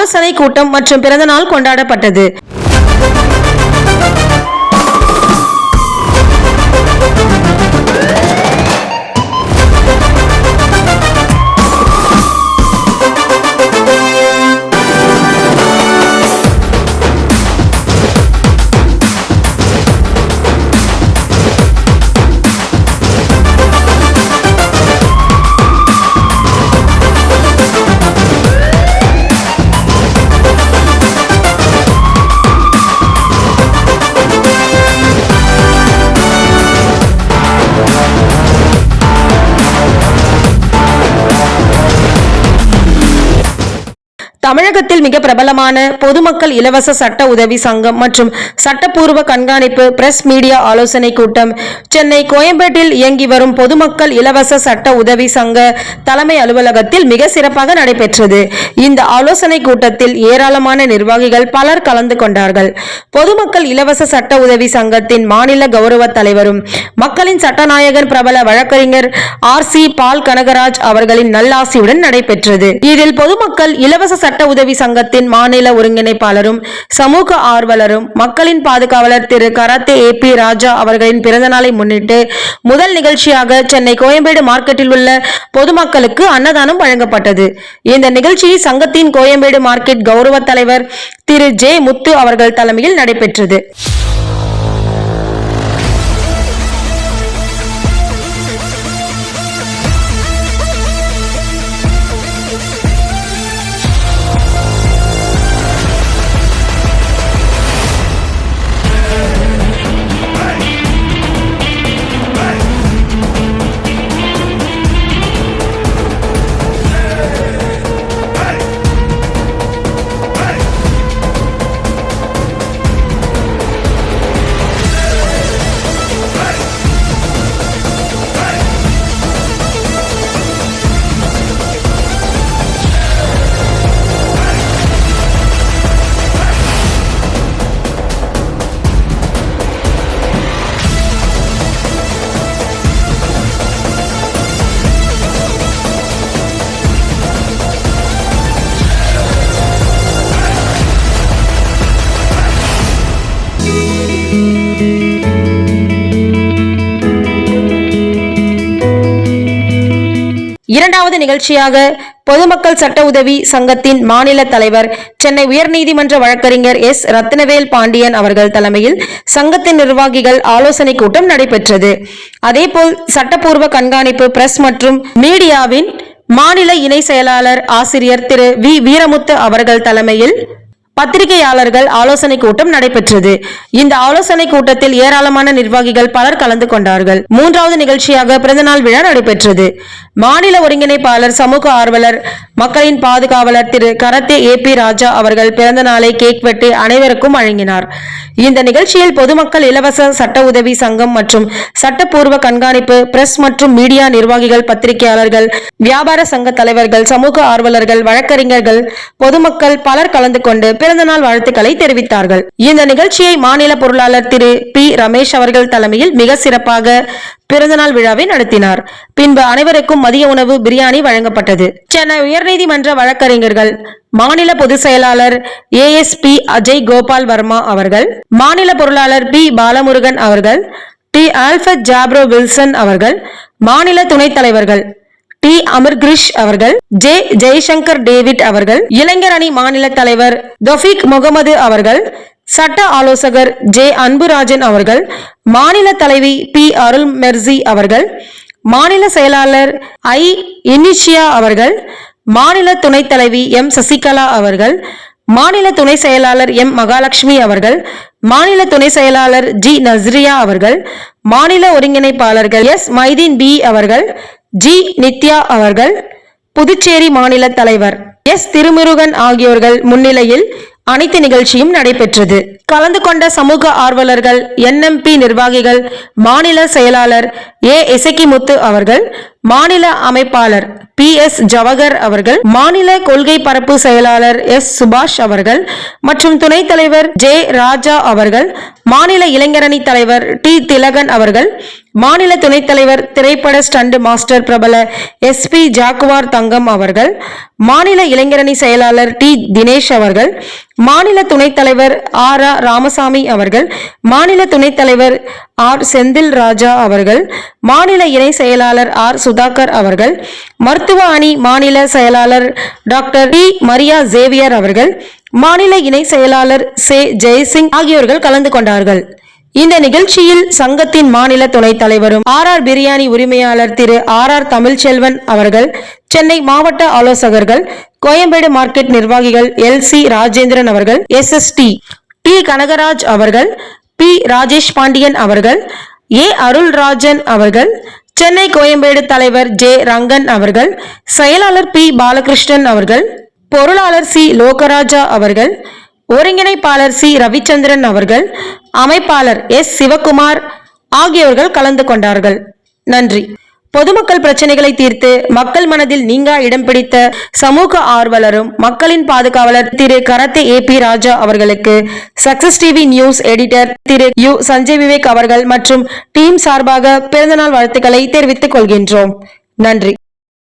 ஆலோசனை கூட்டம் மற்றும் பிறந்தநாள் கொண்டாடப்பட்டது. தமிழகத்தில் மிக பிரபலமான பொதுமக்கள் இலவச சட்ட உதவி சங்கம் மற்றும் சட்டப்பூர்வ கண்காணிப்பு பிரஸ் மீடியா ஆலோசனை கூட்டம் சென்னை கோயம்பேட்டில் இயங்கி வரும் பொதுமக்கள் இலவச சட்ட உதவி சங்க தலைமை அலுவலகத்தில் மிக சிறப்பாக நடைபெற்றது. இந்த ஆலோசனை கூட்டத்தில் ஏராளமான நிர்வாகிகள் பலர் கலந்து கொண்டார்கள். பொதுமக்கள் இலவச சட்ட உதவி சங்கத்தின் மாநில கௌரவ தலைவரும் மக்களின் சட்டநாயகன் பிரபல வழக்கறிஞர் RC பால் கனகராஜ் அவர்களின் நல்லாசியுடன் நடைபெற்றது. இதில் பொதுமக்கள் இலவச சட்ட உதவி சங்கத்தின் மாநில ஒருங்கிணைப்பாளரும் சமூக ஆர்வலரும் மக்களின் பாதுகாவலர் திரு கராத்தே AP ராஜா அவர்களின் பிறந்த நாளை முன்னிட்டு முதல் நிகழ்ச்சியாக சென்னை கோயம்பேடு மார்க்கெட்டில் உள்ள பொதுமக்களுக்கு அன்னதானம் வழங்கப்பட்டது. இந்த நிகழ்ச்சி சங்கத்தின் கோயம்பேடு மார்க்கெட் கௌரவ தலைவர் திரு J முத்து அவர்கள் தலைமையில் நடைபெற்றது. இரண்டாவது நிகழ்ச்சியாக பொதுமக்கள் சட்ட உதவி சங்கத்தின் மாநில தலைவர் சென்னை உயர்நீதிமன்ற வழக்கறிஞர் S ரத்னவேல் பாண்டியன் அவர்கள் தலைமையில் சங்கத்தின் நிர்வாகிகள் ஆலோசனை கூட்டம் நடைபெற்றது. அதேபோல் சட்டப்பூர்வ கண்காணிப்பு பிரஸ் மற்றும் மீடியாவின் மாநில இணை செயலாளர் ஆசிரியர் திரு V வீரமுத்து அவர்கள் தலைமையில் பத்திரிகையாளர்கள் ஆலோசனை கூட்டம் நடைபெற்றது. இந்த ஆலோசனை கூட்டத்தில் ஏராளமான நிர்வாகிகள் பலர் கலந்து கொண்டார்கள். மூன்றாவது நிகழ்ச்சியாக பிறந்தநாள் விழா நடைபெற்றது. மாநில ஒருங்கிணைப்பாளர் சமூக ஆர்வலர் மக்களின் பாதுகாவலர் திரு கராத்தே AP ராஜா அவர்கள் பிறந்த நாளை கேக் வெட்டி அனைவருக்கும் வழங்கினார். இந்த நிகழ்ச்சியில் பொதுமக்கள் இலவச சட்ட உதவி சங்கம் மற்றும் சட்டப்பூர்வ கண்காணிப்பு பிரஸ் மற்றும் மீடியா நிர்வாகிகள் பத்திரிகையாளர்கள் வியாபார சங்க தலைவர்கள் சமூக ஆர்வலர்கள் வழக்கறிஞர்கள் பொதுமக்கள் பலர் கலந்து கொண்டு பிறந்தநாள் வாழ்த்துக்களை தெரிவித்தார்கள். இந்த நிகழ்ச்சியை மாநில பொருளாளர் திரு P ரமேஷ் அவர்கள் தலைமையில் மிக சிறப்பாக பிறந்தநாள் விழாவை நடத்தினார். பின்பு அனைவருக்கும் மதிய உணவு பிரியாணி வழங்கப்பட்டது. சென்னை உயர்நீதிமன்ற வழக்கறிஞர்கள் மாநில பொதுச் செயலாளர் ASP அஜய் கோபால் வர்மா அவர்கள், மாநில பொருளாளர் P பாலமுருகன் அவர்கள், T ஆல்பர்ட் ஜாப்ரோ வில்சன் அவர்கள், மாநில துணைத் தலைவர்கள் T அமர்கிரிஷ் அவர்கள், J ஜெய்சங்கர் டேவிட் அவர்கள், இளைஞர் அணி மாநில தலைவர் தோஃபிக் முகமது அவர்கள், சட்ட ஆலோசகர் J அன்புராஜன் அவர்கள், மாநில தலைவி P அருள் மெர்சி அவர்கள், மாநில செயலாளர் I இனிஷியா அவர்கள், மாநில துணைத் தலைவி M சசிகலா அவர்கள், மாநில துணை செயலாளர் M மகாலட்சுமி அவர்கள், மாநில துணை செயலாளர் G நஸ்ரியா அவர்கள், மாநில ஒருங்கிணைப்பாளர்கள் S மைதீன் B அவர்கள், G நித்யா அவர்கள், புதுச்சேரி மாநில தலைவர் S திருமுருகன் ஆகியோர்கள் முன்னிலையில் அனைத்து நிகழ்ச்சியும் நடைபெற்றது. கலந்து கொண்ட சமூக ஆர்வலர்கள் NMP நிர்வாகிகள் மாநில செயலாளர் ஏ இசக்கிமுத்து அவர்கள், மாநில அமைப்பாளர் PS ஜவஹர் அவர்கள், மாநில கொள்கை பரப்பு செயலாளர் S சுபாஷ் அவர்கள் மற்றும் துணைத் தலைவர் J ராஜா அவர்கள், மாநில இளைஞரணி தலைவர் T திலகன் அவர்கள், மாநில துணைத் தலைவர் திரைப்பட ஸ்டண்ட் மாஸ்டர் பிரபல SP ஜாக்குவார் தங்கம் அவர்கள், மாநில இளைஞரணி செயலாளர் T தினேஷ் அவர்கள், மாநில துணைத் தலைவர் R ராமசாமி அவர்கள், மாநில துணைத் தலைவர் R செந்தில் ராஜா அவர்கள், மாநில இணை செயலாளர் R சுதாகர் அவர்கள், மருத்துவ அணி மாநில செயலாளர் டாக்டர் T மரியா ஜேவியர் அவர்கள், மாநில இணை செயலாளர் சே ஜெயசிங் ஆகியோர்கள் கலந்து கொண்டார்கள். இந்த நிகழ்ச்சியில் சங்கத்தின் மாநில துணைத் தலைவரும் RR பிரியாணி உரிமையாளர் திரு RR தமிழ்ச்செல்வன் அவர்கள், சென்னை மாவட்ட ஆலோசகர்கள், கோயம்பேடு மார்க்கெட் நிர்வாகிகள் LC ராஜேந்திரன் அவர்கள், SST T கனகராஜ் அவர்கள், P ராஜேஷ் பாண்டியன் அவர்கள், A அருள்ராஜன் அவர்கள், சென்னை கோயம்பேடு தலைவர் J ரங்கன் அவர்கள், செயலாளர் P பாலகிருஷ்ணன் அவர்கள், பொருளாளர் C லோகராஜா அவர்கள், ஒருங்கிணைப்பாளர் C ரவிச்சந்திரன் அவர்கள், அமைப்பாளர் S சிவகுமார் ஆகியோர்கள் கலந்து கொண்டார்கள். நன்றி. பொதுமக்கள் பிரச்சனைகளை தீர்த்து மக்கள் மனதில் நீங்கா இடம் பிடித்த சமூக ஆர்வலரும் மக்களின் பாதுகாவலர் திரு கரத்தே AP ராஜா அவர்களுக்கு சக்சஸ் டிவி நியூஸ் எடிட்டர் திரு U சஞ்சய் விவேக் அவர்கள் மற்றும் டீம் சார்பாக பிறந்தநாள் வாழ்த்துக்களை தெரிவித்துக் கொள்கின்றோம். நன்றி.